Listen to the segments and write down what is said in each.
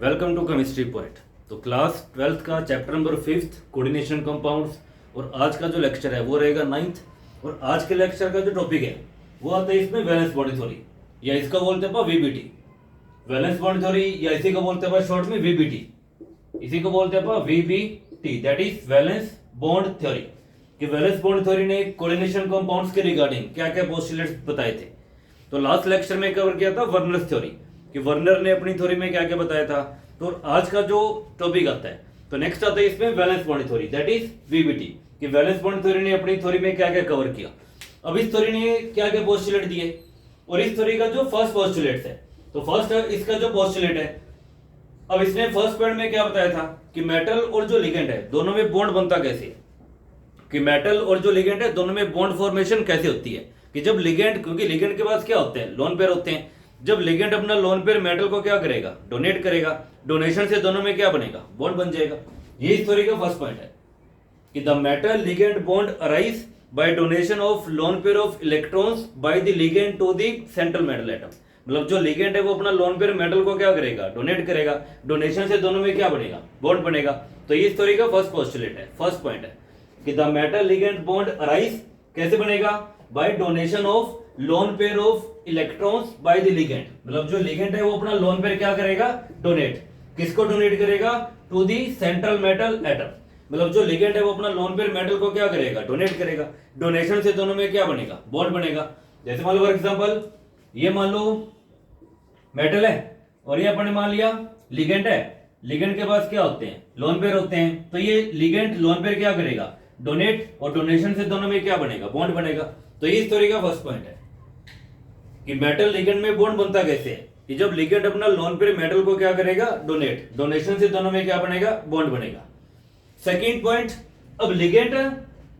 Welcome to chemistry point. तो class 12th का chapter number 5 coordination compounds, और आज का जो लेक्चर है वो रहेगा 9th। और आज के लेक्चर का जो टॉपिक है वो आता है इसमें वैलेंस बॉन्ड थ्योरी, या इसका बोलते हैं वीबीटी, वैलेंस बॉन्ड थ्योरी, या इसी को बोलते हैं शॉर्ट में वीबीटी। इसी को बोलते हैं VBT, that is valence bond theory. कि वैलेंस बॉन्ड थ्योरी ने कोऑर्डिनेशन कंपाउंड्स के रिगार्डिंग क्या क्या पोस्टुलेट्स बताए थे। तो लास्ट लेक्चर में कवर किया था वर्नर्स थ्योरी, कि वर्नर ने अपनी थ्योरी में क्या क्या बताया था। तो आज का जो टॉपिक आता है, तो नेक्स्ट आता है इसमें valence bond theory, that is VBT. कि वैलेंस बॉन्ड थ्योरी ने अपनी थ्योरी में क्या क्या कवर किया, अब इस थ्योरी ने क्या क्या पोस्टुलेट दिए, और इस थ्योरी का जो फर्स्ट पोस्टुलेट है, तो फर्स्ट इसका जो पोस्टुलेट है, अब इसने फर्स्ट पॉइंट में क्या बताया था कि मेटल और जो लिगेंड है दोनों में बॉन्ड बनता कैसे है। कि मेटल और जो लिगेंड है दोनों में बॉन्ड फॉर्मेशन कैसे होती है। कि जब लिगेंड, क्योंकि लिगेंड के पास क्या होते हैं, लोन पेयर होते हैं, जब लिगेंड अपना लोन पेयर मेटल को क्या करेगा, डोनेट करेगा, डोनेशन से दोनों में क्या बनेगा, बॉन्ड बन जाएगा। ये इस थ्योरी का फर्स्ट पॉइंट है कि the metal ligand bond arise by donation of lone pair of electrons by the ligand to the central metal atom. मतलब जो लिगेंड है वो अपना लोन पेयर मेटल को क्या करेगा, डोनेट करेगा, डोनेशन से दोनों में क्या बनेगा, बॉन्ड बनेगा। तो ये इस थ्योरी का फर्स्ट पोस्टुलेट है, फर्स्ट पॉइंट है कि the metal ligand bond arise कैसे बनेगा, by donation of lone pair of electrons by the ligand. मतलब जो लिगेंड है वो अपना लोन पेयर क्या करेगा, डोनेट, किसको डोनेट करेगा, to the central metal atom. मतलब जो लिगेंड है वो अपना लोन पेयर मेटल को क्या करेगा, डोनेट करेगा, डोनेशन से दोनों में क्या बनेगा, बॉन्ड बनेगा। जैसे मान लो फॉर एग्जांपल, ये मान लो मेटल है और ये अपने मान लिया लिगेंड है, लिगेंड के पास क्या होते हैं, लोन पेयर होते हैं। तो ये लिगेंड लोन पेयर क्या करेगा, डोनेट, और डोनेशन से दोनों में क्या बनेगा, बॉन्ड बनेगा। तो ये इस थ्योरी का फर्स्ट पॉइंट है कि मेटल लिगेंड में बॉन्ड बनता कैसे है, कि जब लिगेंड अपना लोन पेयर मेटल को क्या करेगा, डोनेट, डोनेशन से दोनों में क्या बनेगा, बॉन्ड बनेगा। सेकंड पॉइंट, अब लिगेंड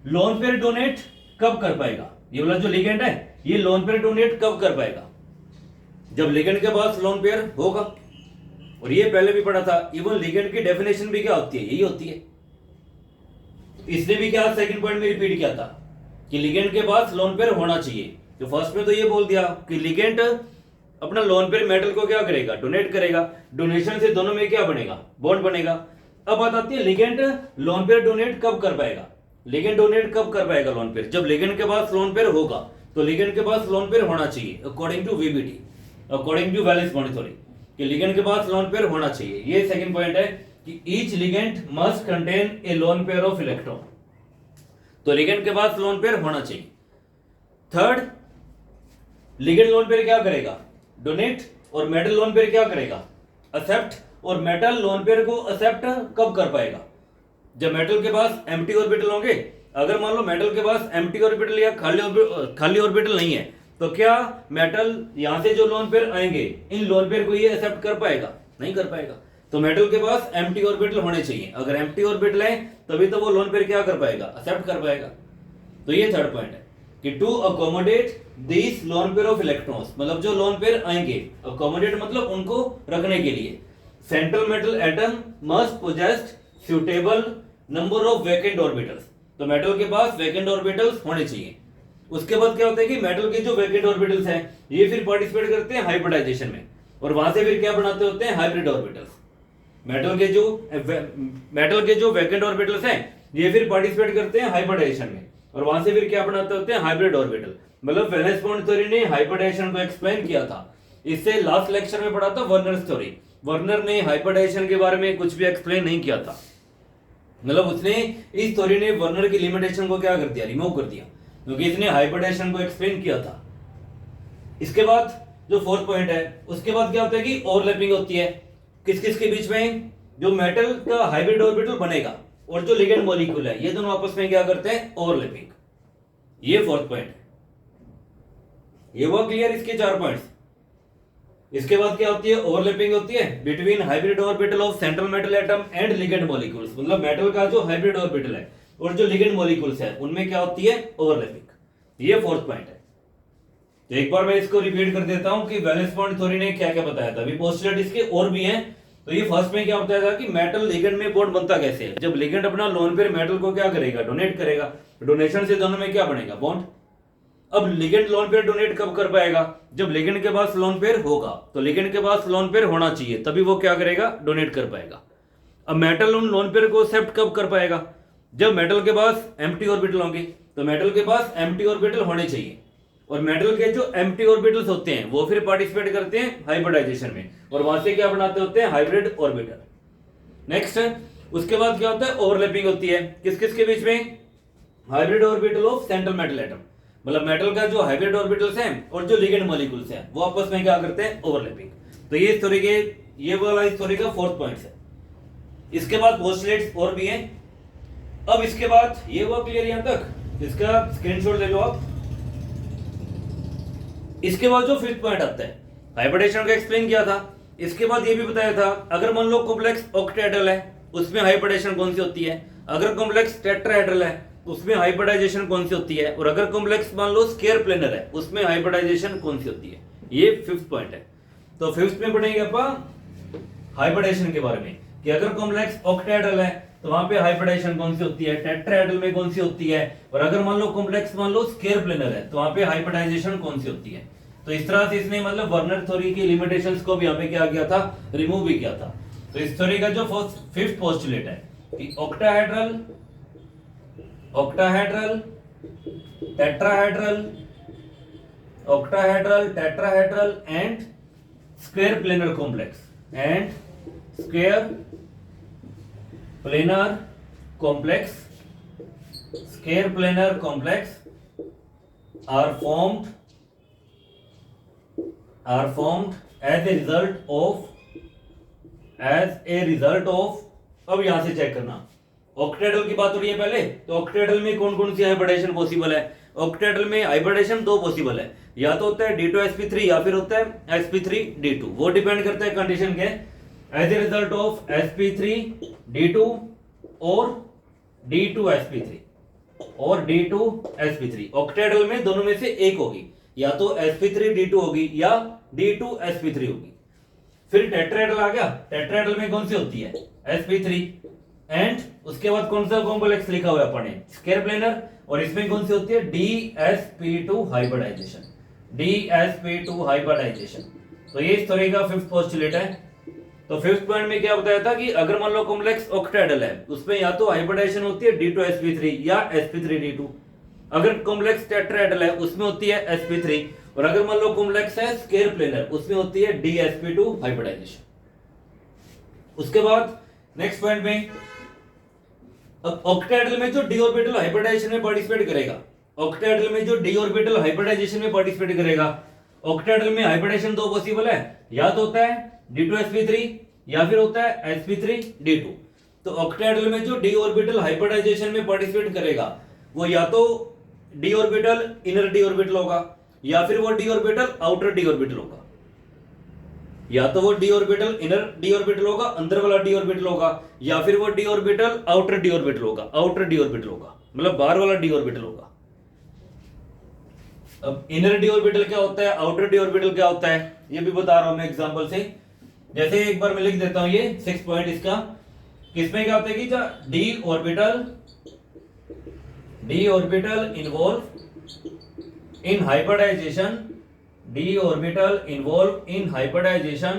लोन पेयर डोनेट कब कर पाएगा, ये वाला जो लिगेंड है ये लोन पेयर डोनेट कब कर पाएगा, जब लिगेंड के पास लोन पेयर होगा। और ये पहले भी पढ़ा था, इवन लिगेंड की डेफिनेशन भी क्या होती है, यही होती है। इसने भी क्या सेकंड पॉइंट में रिपीट किया था कि लिगेंड के पास लोन पेयर होना चाहिए। तो फर्स्ट में तो ये बोल दिया कि लिगेंड अपना लोन पेयर मेटल को क्या करेगा, डोनेट करेगा, डोनेशन से दोनों में क्या बनेगा, बॉन्ड बनेगा। अब बात आती है लिगेंड लोन पेयर डोनेट कब कर पाएगा, लिगेंड डोनेट कब कर पाएगा लोन पेयर, जब लिगेंड के पास लोन पेयर होगा। तो लिगेंड के पास लोन पेयर होना चाहिए according to VBT, according to valence bond theory, कि लिगेंड के पास लोन पेयर होना चाहिए। ये सेकंड पॉइंट है कि each ligand must contain a loan pair of electron. तो लिगेंड के पास लोन पेयर होना चाहिए। थर्ड, लिगेंड लोन पेयर क्या करेगा, डोनेट, और मेटल लोन पेयर क्या करेगा, एक्सेप्ट। और मेटल लोन पेयर को एक्सेप्ट कब कर पाएगा, जब मेटल के पास एम्प्टी ऑर्बिटल होंगे। अगर मान लो मेटल के पास एम्प्टी ऑर्बिटल या खाली ऑर्बिटल नहीं है, तो क्या मेटल यहां से जो लोन पेयर आएंगे, इन लोन पेयर को ये एक्सेप्ट कर पाएगा, नहीं कर पाएगा। तो मेटल के पास एम्प्टी ऑर्बिटल होने चाहिए, अगर एम्प्टी ऑर्बिटल है तभी तो वो लोन पेयर क्या कर पाएगा, एक्सेप्ट कर पाएगा। तो ये थर्ड पॉइंट है कि to accommodate this lone pair of electrons, मतलब जो लोन पेयर आएंगे, अकोमोडेट मतलब उनको रखने के लिए, central metal atom must possess suitable number of vacant orbitals. तो मेटल के पास वैकेंट ऑर्बिटल्स होने चाहिए। उसके बाद क्या होता है कि मेटल के जो वैकेंट ऑर्बिटल्स हैं ये फिर पार्टिसिपेट करते हैं हाइब्रिडाइजेशन में, और वहां से फिर क्या बनाते होते हैं, हाइब्रिड ऑर्बिटल्स। मेटल के जो वैकेंट ऑर्बिटल्स हैं ये फिर पार्टिसिपेट करते हैं हाइब्रिडाइजेशन में, और वहां से फिर क्या बनाते होते हैं, हाइब्रिड ऑर्बिटल। मतलब वैलेंस बॉन्ड थ्योरी ने हाइब्रिडाइजेशन को एक्सप्लेन किया था। इससे लास्ट लेक्चर में पढ़ा था वर्नर्स थ्योरी, वर्नर ने हाइब्रिडाइजेशन के बारे में कुछ भी एक्सप्लेन नहीं किया था। मतलब उसने, इस थ्योरी ने वर्नर की लिमिटेशन को क्या कर दिया, रिमूव कर दिया, क्योंकि इसने हाइब्रिडाइजेशन को एक्सप्लेन किया था। इसके बाद जो फोर्थ पॉइंट है, उसके बाद क्या होता है कि ओवरलैपिंग होती है किस किस के बीच में, जो मेटल का हाइब्रिड ऑर्बिटल बनेगा और जो लिगेंड मॉलिक्यूल है ये दोनों आपस में क्या करते हैं, ओवरलैपिंग। ये फोर्थ पॉइंट है। ये हुआ क्लियर, इसके 4 पॉइंट्स। इसके बाद क्या होती है, ओवरलैपिंग होती है between hybrid orbital of central metal atom and ligand molecules. मतलब मेटल का जो हाइब्रिड ऑर्बिटल है और जो लिगेंड मॉलिक्यूल्स है उनमें क्या होती है, ओवरलैपिंग। ये फोर्थ पॉइंट है। तो एक बार मैं इसको रिपीट कर देता हूं कि वैलेंस बॉन्ड थ्योरी ने क्या क्या बताया था। अभी पोस्टुलेट इसके और भी हैं। तो ये फर्स्ट में क्या बताया था कि मेटल लिगेंड में बॉन्ड बनता कैसे है, जब लिगेंड अपना लोन पेयर मेटल को क्या करेगा, डोनेट करेगा, डोनेशन से दोनों में क्या बनेगा, बॉन्ड। अब लिगेंड लोन पेयर डोनेट कब कर पाएगा? जब लिगेंड के पास लोन पेयर होगा, तो लिगेंड के पास लोन पेयर होना चाहिए, तभी वो क्या करेगा? डोनेट कर पाएगा। अब मेटल उन लोन पेयर को एक्सेप्ट कब कर पाएगा? जब मेटल के पास एम्प्टी ऑर्बिटल होंगे, तो मेटल के पास एम्प्टी ऑर्बिटल होने चाहिए, और मेटल के जो एम्प्टी ऑर्बिटल्स होते हैं वो फिर पार्टिसिपेट करते हैं हाइब्रिडाइजेशन में, और वहां से क्या बनाते होते हैं? Hybrid orbital. नेक्स्ट, उसके बाद क्या होता है? ओवरलैपिंग होती है किस किस के बीच में? Hybrid orbital of central metal atom, मतलब मेटल का जो हाइब्रिड ऑर्बिटल्स हैं और जो लिगेंड मॉलिक्यूल्स हैं वो आपस में क्या करते हैं? ओवरलैपिंग। तो ये स्टोरी के ये वाला स्टोरी का फोर्थ पॉइंट है। इसके बाद पोस्टुलेट्स और भी हैं। अब इसके बाद ये हुआ क्लियर यहां तक, इसका स्क्रीनशॉट ले लो आप। इसके बाद जो फिफ्थ पॉइंट आता है, हाइब्रिडेशन का एक्सप्लेन किया था। इसके बाद ये भी बताया था, अगर मान लो कॉम्प्लेक्स ऑक्टेहेड्रल है उसमें हाइब्रिडेशन कौन सी होती है, अगर कॉम्प्लेक्स टेट्राहेड्रल है उसमें हाइब्रिडाइजेशन कौन सी होती है, और अगर कॉम्प्लेक्स मान लो स्क्वायर प्लेनर है उसमें हाइब्रिडाइजेशन कौन सी होती है। ये फिफ्थ पॉइंट है। तो फिफ्थ में पढ़ेंगे अपन हाइब्रिडेशन के बारे में कि अगर कॉम्प्लेक्स ऑक्टेहेड्रल है तो वहां पे हाइब्रिडाइजेशन कौन सी होती है, टेट्राहेड्रल में कौन सी होती है, और अगर मान लो कॉम्प्लेक्स मान लो स्क्वायर प्लेनर है तो वहां पे हाइब्रिडाइजेशन कौन सी होती है। तो इस तरह से इसने मतलब वर्नर थ्योरी की लिमिटेशंस को भी यहाँ पे क्या किया था? रिमूव भी किया था। तो इस थ्योरी का जो फिफ्थ पोस्टुलेट है कि octahedral, octahedral, tetrahedral, octahedral, tetrahedral and square planar complex, and square planar complex, square planar complex are formed as a result of अब यहां से चेक करना, ऑक्टेहेड्रल की बात हो रही है पहले, तो ऑक्टेहेड्रल में कौन कौन सी हाइब्रिडेशन पॉसिबल है? ऑक्टेहेड्रल में हाइब्रिडेशन दो पॉसिबल है, या तो होता है D2sp3 या फिर होता है sp3d2। वो डिपेंड करता है कंडीशन के, as a result of sp3d2 और D2sp3 और D2sp3। ऑक्टेहेड्रल में दोनों में से एक होगी, या तो sp3d2 होगी या D2sp3 होगी। फिर टेट्राहेड्रल आ गया, टेट्राहेड्रल में कौन सी होती है? sp3, एंड उसके बाद कौन सा कॉम्प्लेक्स लिखा हुआ है अपने? स्क्वायर प्लेनर, और इसमें कौन सी होती है? dsp2 hybridisation, dsp2 hybridisation. तो ये इस तरह का फिफ्थ पोस्टुलेट है। तो फिफ्थ पॉइंट में क्या बताया था कि अगर मान लो कॉम्प्लेक्स ऑक्टेहेड्रल है उसमें या तो हाइब्रिडाइजेशन होती है D2sp3 या sp3d2, अगर कॉम्प्लेक्स टेट्राहेड्रल है उसमें होती है sp3, और अगर मान लो कॉम्प्लेक्स है स्क्वायर प्लेनर उसमें होती है dsp2 हाइब्रिडाइजेशन। उसके बाद नेक्स्ट पॉइंट में, अब ऑक्टेहेड्रल में जो d ऑर्बिटल हाइब्रिडाइजेशन में पार्टिसिपेट करेगा, ऑक्टेहेड्रल में जो d ऑर्बिटल हाइब्रिडाइजेशन में पार्टिसिपेट करेगा, ऑक्टेहेड्रल में हाइब्रिडाइजेशन दो पॉसिबल है, या तो होता है D2sp3 या फिर होता है sp3d2। तो ऑक्टेहेड्रल में जो d ऑर्बिटल हाइब्रिडाइजेशन में पार्टिसिपेट करेगा वो या तो d orbital inner d orbital होगा, या फिर वो d orbital outer d orbital होगा, या तो वो d orbital inner d orbital होगा, अंदर वाला d ऑर्बिटल होगा, या फिर वो d orbital outer d orbital होगा, आउटर d ऑर्बिटल होगा, मतलब बाहर वाला d ऑर्बिटल होगा। अब इनर d ऑर्बिटल क्या होता है, आउटर d ऑर्बिटल क्या होता है, ये भी बता रहा हूं मैं एग्जांपल से। जैसे एक बार मैं लिख देता हूं ये 6 पॉइंट इसका, किसमें क्या होता है कि d orbital involve in hybridization, d orbital involve in hybridization.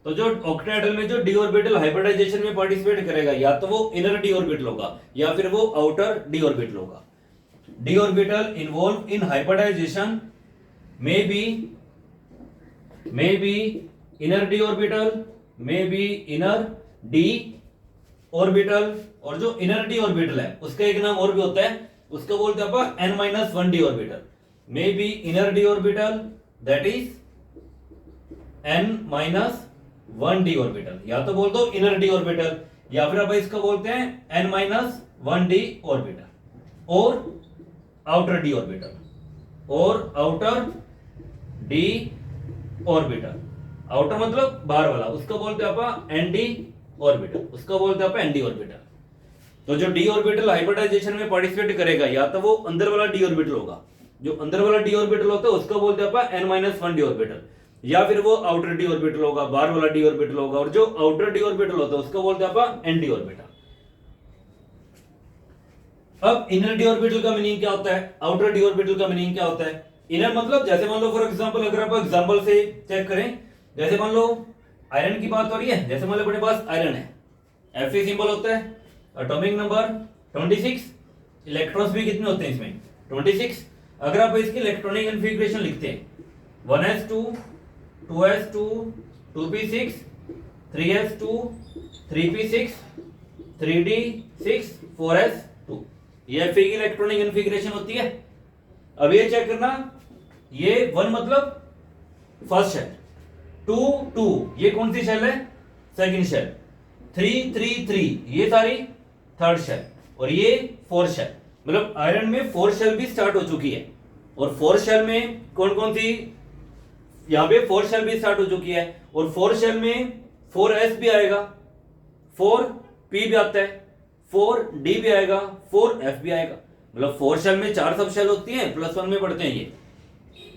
तो जो ऑक्टेहेड्रल में जो d ऑर्बिटल हाइब्रिडाइजेशन में पार्टिसिपेट करेगा या तो वो इनर d ऑर्बिटल होगा या फिर वो आउटर d ऑर्बिटल होगा। d orbital involve in hybridization may be inner d orbital, may be inner d orbital, और जो इनर d ऑर्बिटल है उसका एक नाम और भी होता है, उसको बोलते हैं अपन n-1d orbital. may be inner d orbital, that is n-1d orbital, या तो बोल दो इनर d ऑर्बिटल, या फिर अपन इसको बोलते हैं n-1d ऑर्बिटल, और आउटर d ऑर्बिटल, और आउटर d ऑर्बिटल। आउटर मतलब बाहर वाला, उसको बोलते हैं अपन nd ऑर्बिटल, उसको बोलते हैं अपन nd ऑर्बिटल। तो जो d ऑर्बिटल हाइब्रिडाइजेशन में पार्टिसिपेट करेगा या तो वो अंदर वाला d ऑर्बिटल होगा, जो अंदर वाला d ऑर्बिटल होता है उसको बोलते हैं अपन n-1d ऑर्बिटल, या फिर वो आउटर d ऑर्बिटल होगा, बाहर वाला d ऑर्बिटल होगा, और जो आउटर d ऑर्बिटल होता है उसको बोलते हैं अपन nd ऑर्बिटल। अब इनर d ऑर्बिटल का मीनिंग क्या होता है, आउटर d ऑर्बिटल का मीनिंग क्या होता है? इनर मतलब जैसे मान लो फॉर एग्जांपल, अगर आप एग्जांपल से चेक करें, जैसे मान लो आयरन की बात हो रही है, जैसे मान लो अपने पास आयरन है, Fe सिंबल होता है, एटॉमिक नंबर 26, इलेक्ट्रॉन्स भी कितने होते हैं इसमें 26। अगर आप इसकी इलेक्ट्रॉनिक कॉन्फ़िगरेशन लिखते हैं 1s2 2s2 2p6 3s2 3p6 3d6 4s2, ये Fe की इलेक्ट्रॉनिक कॉन्फ़िगरेशन होती है। अब ये चेक करना, ये 1 मतलब फर्स्ट शेल, 2 2 ये कौन सी शेल है, सेकंड शेल, 3 3 3 ये सारी थर्ड शेल, और ये फोर्थ शेल। मतलब आयरन में फोर्थ शेल भी स्टार्ट हो चुकी है। और फोर्थ शेल में कौन कौन सी, यहाँ पे फोर्थ शेल भी स्टार्ट हो चुकी है, और फोर्थ शेल में 4s भी आएगा, 4p भी आता है, 4d भी आएगा, 4f भी आएगा। मतलब फोर्थ शेल में 4 सब शेल होती है, +1 में पढ़ते हैं ये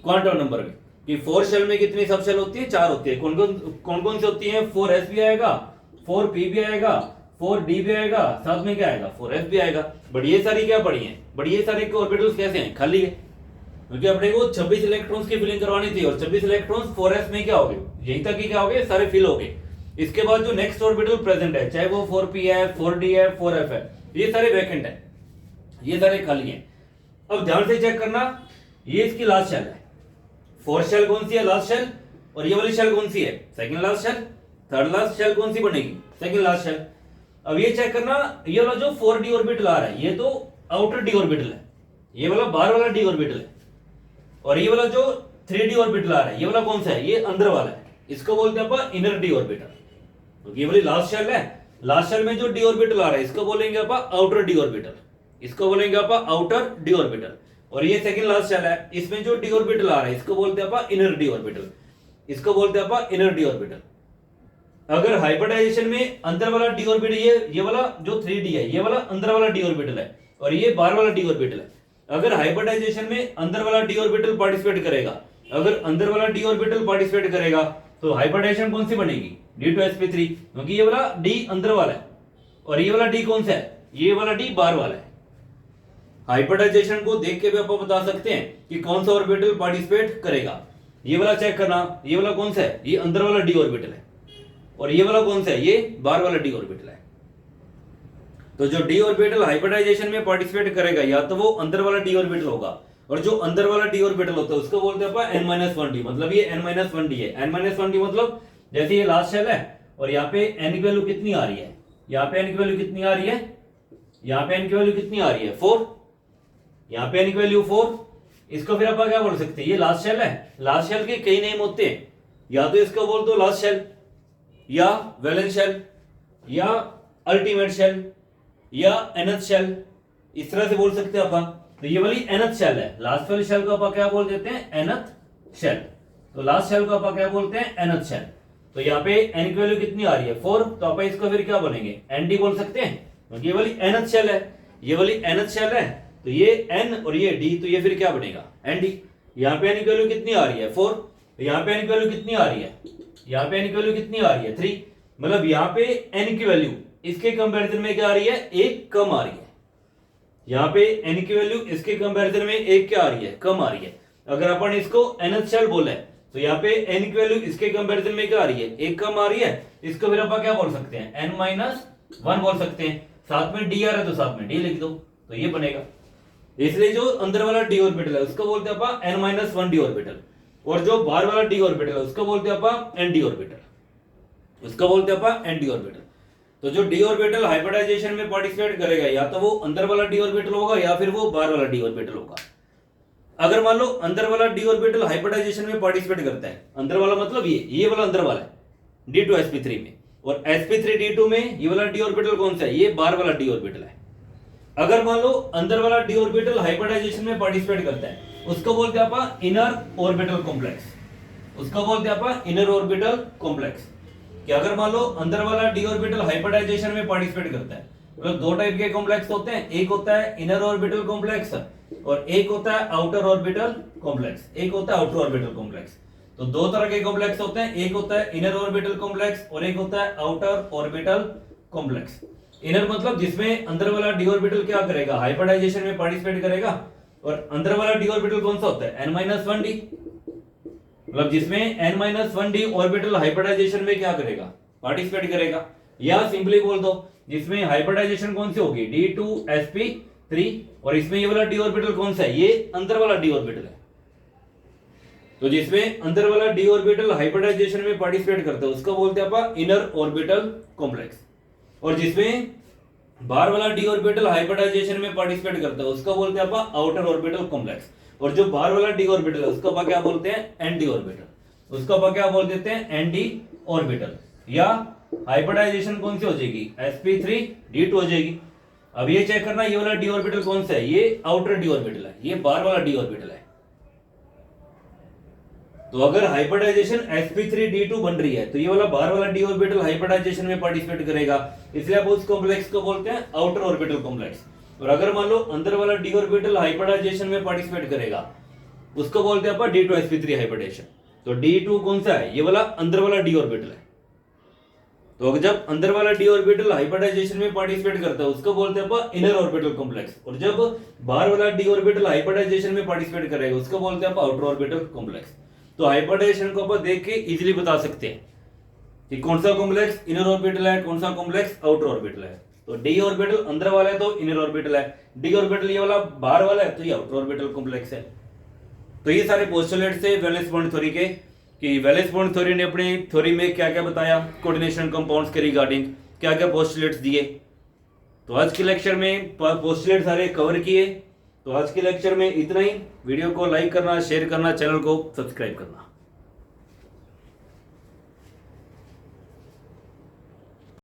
क्वांटम नंबर में कि फोर्थ शेल में कितनी सब शेल होती है, 4 होती है। कौन कौन सी होती है, 4s भी आएगा, 4p भी आएगा, 4d भी आएगा, साथ में क्या आएगा 4f भी आएगा। बट ये सारी क्या पड़ी है, बट ये सारे के ऑर्बिटल्स कैसे हैं, खाली है, क्योंकि अपने को 26 इलेक्ट्रॉन्स की फिलिंग करवानी थी, और 26 इलेक्ट्रॉन्स 4s में क्या हो गए, यहीं तक ही क्या हो गए, सारे फिल हो गए। इसके बाद जो नेक्स्ट ऑर्बिटल प्रेजेंट है, चाहे वो 4p है, 4d है, 4f है, ये सारे वैकेंट है, ये सारे खाली हैं। अब ध्यान से चेक करना, ये इसकी लास्ट शेल है, फोर्थ शेल कौन सी है, लास्ट शेल, और ये वाली शेल कौन सी है, second last shell. Third last shell कौन सी बनेगी, सेकंड लास्ट शेल। अब ये चेक करना, ये वाला जो 4d ऑर्बिटल आ रहा है, ये तो आउटर d ऑर्बिटल है, ये वाला बाहर वाला d ऑर्बिटल है, और ये वाला जो 3d ऑर्बिटल आ रहा है, ये वाला कौन सा है, ये अंदर वाला है, इसको बोलते हैं अपन इनर d ऑर्बिटल। तो ये वाली लास्ट शेल है, लास्ट शेल में जो d ऑर्बिटल आ रहा है, इसको बोलेंगे अपन आउटर d ऑर्बिटल, इसको बोलेंगे अपन आउटर d ऑर्बिटल। और ये सेकंड लास्ट शेल है, इसमें जो d ऑर्बिटल आ रहा है, इसको बोलते हैं अपन इनर d ऑर्बिटल, इसको बोलते हैं अपन इनर d ऑर्बिटल। अगर हाइब्रिडाइजेशन में अंदर वाला d ऑर्बिटल, ये वाला जो 3d है, ये वाला अंदर वाला d ऑर्बिटल है, और ये बाहर वाला d ऑर्बिटल है। अगर हाइब्रिडाइजेशन में अंदर वाला d ऑर्बिटल पार्टिसिपेट करेगा, अगर अंदर वाला d ऑर्बिटल पार्टिसिपेट करेगा, तो हाइब्रिडाइजेशन कौन सी बनेगी, d2sp3, क्योंकि ये वाला d अंदर वाला है, और ये वाला d कौन सा है, ये वाला d बाहर वाला है। हाइब्रिडाइजेशन को देख के भी आप बता सकते हैं कि कौन सा ऑर्बिटल पार्टिसिपेट करेगा। ये वाला चेक करना, ये वाला कौन सा है, ये अंदर वाला d ऑर्बिटल है, और ये वाला कौन सा है, ये बाहर वाला d ऑर्बिटल है। तो जो d ऑर्बिटल हाइब्रिडाइजेशन में पार्टिसिपेट करेगा, या तो वो अंदर वाला d ऑर्बिटल होगा, और जो अंदर वाला d ऑर्बिटल होता है उसको बोलते हैं अपन n-1d, मतलब ये n-1d है। n-1d मतलब जैसे ये लास्ट शेल है, और यहाँ पे n की वैल्यू कितनी आ रही है, यहाँ पे n की वैल्यू कितनी आ रही है, यहाँ पे n की वैल्यू कितनी आ रही है 4, यहाँ पे n की वैल्यू 4। इसको फिर अपन क्या बोल सकते हैं, ये लास्ट शेल है, लास्ट शेल के कई नेम होते हैं, या तो इसको बोल दो लास्ट शेल, या वैलेंस शेल, या अल्टीमेट शेल, या nth शेल, इस तरह से बोल सकते हैं अपन। तो ये वाली nth शेल है, लास्ट वाली शेल को अपन क्या बोल देते हैं, nth शेल। तो लास्ट शेल को अपन क्या बोलते हैं, nth शेल। तो यहाँ पे n की वैल्यू कितनी आ रही है 4, तो अपन इसको फिर क्या बोलेंगे, nd बोल सकते हैं, क्योंकि ये वाली nth शेल है, ये वाली nth शेल है, तो ये n और ये d, तो ये फिर क्या बनेगा nd। यहाँ पे n की वैल्यू कितनी आ रही है 4, तो यहाँ पे n की वैल्यू कितनी आ रही है, यहाँ पे n की वैल्यू कितनी आ रही है 3, मतलब यहाँ पे n की वैल्यू इसके कंपैरिजन में क्या आ रही है, एक कम आ रही है। यहाँ पे n की वैल्यू इसके कंपैरिजन में एक क्या आ रही है, कम आ रही है। अगर अपन इसको nth शेल बोले, तो यहाँ पे n की वैल्यू इसके कंपैरिजन में क्या आ रही है, एक कम आ रही है। इसको फिर अपन क्या बोल सकते हैं, n-1 बोल सकते हैं। साथ में d आ रहा है तो साथ में d लिख दो, तो ये बनेगा। इसलिए जो अंदर वाला d ऑर्बिटल है उसको बोलते हैं अपन n-1d ऑर्बिटल, और जो बाहर वाला d ऑर्बिटल है उसको बोलते हैं अपन nd ऑर्बिटल, उसको बोलते हैं अपन nd ऑर्बिटल। तो जो d ऑर्बिटल हाइब्रिडाइजेशन में पार्टिसिपेट करेगा, या तो वो अंदर वाला d ऑर्बिटल होगा, या फिर वो बाहर वाला d ऑर्बिटल होगा। अगर मान लो अंदर वाला d ऑर्बिटल हाइब्रिडाइजेशन में पार्टिसिपेट करता है, अंदर वाला मतलब ये वाला अंदर वाला है d2sp3 में, और sp3d2 में ये वाला d ऑर्बिटल कौन सा है, ये बाहर वाला d ऑर्बिटल है। अगर मान लो अंदर वाला d ऑर्बिटल हाइब्रिडाइजेशन में पार्टिसिपेट करता है, उसको बोलते हैं अपन इनर ऑर्बिटल कॉम्प्लेक्स, उसको बोलते हैं अपन इनर ऑर्बिटल कॉम्प्लेक्स। कि अगर मान लो अंदर वाला d ऑर्बिटल हाइब्रिडाइजेशन में पार्टिसिपेट करता है, मतलब दो टाइप के कॉम्प्लेक्स होते हैं, एक होता है इनर ऑर्बिटल कॉम्प्लेक्स और एक होता है आउटर ऑर्बिटल कॉम्प्लेक्स, एक होता है आउटर ऑर्बिटल कॉम्प्लेक्स। तो दो तरह के कॉम्प्लेक्स होते हैं, एक होता है इनर ऑर्बिटल कॉम्प्लेक्स और एक होता है आउटर ऑर्बिटल कॉम्प्लेक्स। इनर मतलब जिसमें अंदर वाला d ऑर्बिटल क्या करेगा, हाइब्रिडाइजेशन में पार्टिसिपेट करेगा, और अंदर वाला डी ऑर्बिटल कौन सा होता है, n-1d, मतलब जिसमें n-1d ऑर्बिटल हाइब्रिडाइजेशन में क्या करेगा, पार्टिसिपेट करेगा। या सिंपली बोल दो जिसमें हाइब्रिडाइजेशन कौन सी होगी, d2sp3, और इसमें ये वाला डी ऑर्बिटल कौन सा है, ये अंदर वाला डी ऑर्बिटल है। तो जिसमें अंदर वाला डी ऑर्बिटल हाइब्रिडाइजेशन में पार्टिसिपेट करता है उसको बोलते हैं अपन इनर ऑर्बिटल कॉम्प्लेक्स, और जिसमें बाहर वाला डी ऑर्बिटल हाइब्रिडाइजेशन में पार्टिसिपेट करता है उसको बोलते हैं अपन आउटर ऑर्बिटल कॉम्प्लेक्स, और जो बाहर वाला डी ऑर्बिटल है उसको अपन क्या बोलते हैं, एन डी ऑर्बिटल, उसको अपन क्या बोल देते हैं, एन डी ऑर्बिटल। या हाइब्रिडाइजेशन कौन सी हो जाएगी, sp3d2 हो जाएगी। अब ये चेक करना ये वाला डी ऑर्बिटल कौन सा है, ये आउटर डी ऑर्बिटल है, ये बाहर वाला डी ऑर्बिटल है। तो अगर हाइब्रिडाइजेशन sp3d2 बन रही है तो ये वाला बाहर वाला डी ऑर्बिटल हाइब्रिडाइजेशन में पार्टिसिपेट करेगा, इसलिए आप उस कॉम्प्लेक्स को बोलते हैं आउटर ऑर्बिटल कॉम्प्लेक्स। और अगर मान लो अंदर वाला डी ऑर्बिटल हाइब्रिडाइजेशन में पार्टिसिपेट करेगा उसको बोलते हैं अपन d2sp3 हाइब्रिडेशन। तो d2 कौन सा है, ये वाला अंदर वाला डी ऑर्बिटल है। तो जब अंदर वाला डी ऑर्बिटल हाइब्रिडाइजेशन में पार्टिसिपेट करता है उसको बोलते हैं अपन इनर ऑर्बिटल कॉम्प्लेक्स, और जब बाहर वाला डी ऑर्बिटल हाइब्रिडाइजेशन में पार्टिसिपेट करेगा उसको बोलते हैं अपन आउटर ऑर्बिटल कॉम्प्लेक्स। तो हाइब्रिडाइजेशन को अपन देख के इजीली बता सकते हैं कि कौन सा कॉम्प्लेक्स इनर ऑर्बिटल है, कौन सा कॉम्प्लेक्स आउटर ऑर्बिटल है। तो डी ऑर्बिटल अंदर वाला है तो इनर ऑर्बिटल है, डी ऑर्बिटल ये वाला बाहर वाला है तो ये आउटर ऑर्बिटल कॉम्प्लेक्स है। तो ये सारे पोस्टुलेट्स थे वैलेंस बॉन्ड थ्योरी के, कि वैलेंस बॉन्ड थ्योरी ने अपनी थ्योरी में क्या क्या बताया कोऑर्डिनेशन कंपाउंड्स के रिगार्डिंग, क्या क्या पोस्टुलेट्स दिए। तो आज के लेक्चर में पोस्टुलेट सारे कवर किए। तो आज के लेक्चर में इतना ही। वीडियो को लाइक करना, शेयर करना, चैनल को सब्सक्राइब करना।